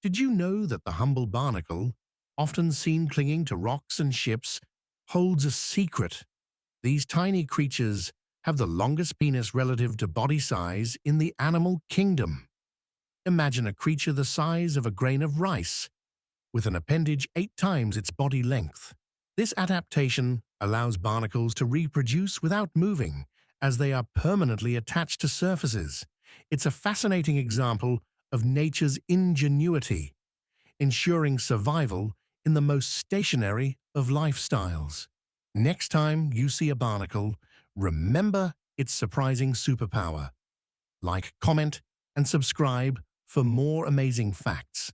Did you know that the humble barnacle, often seen clinging to rocks and ships, holds a secret? These tiny creatures have the longest penis relative to body size in the animal kingdom. Imagine a creature the size of a grain of rice, with an appendage 8 times its body length. This adaptation allows barnacles to reproduce without moving, as they are permanently attached to surfaces. It's a fascinating example of nature's ingenuity, ensuring survival in the most stationary of lifestyles. Next time you see a barnacle, remember its surprising superpower. Like, comment, and subscribe for more amazing facts.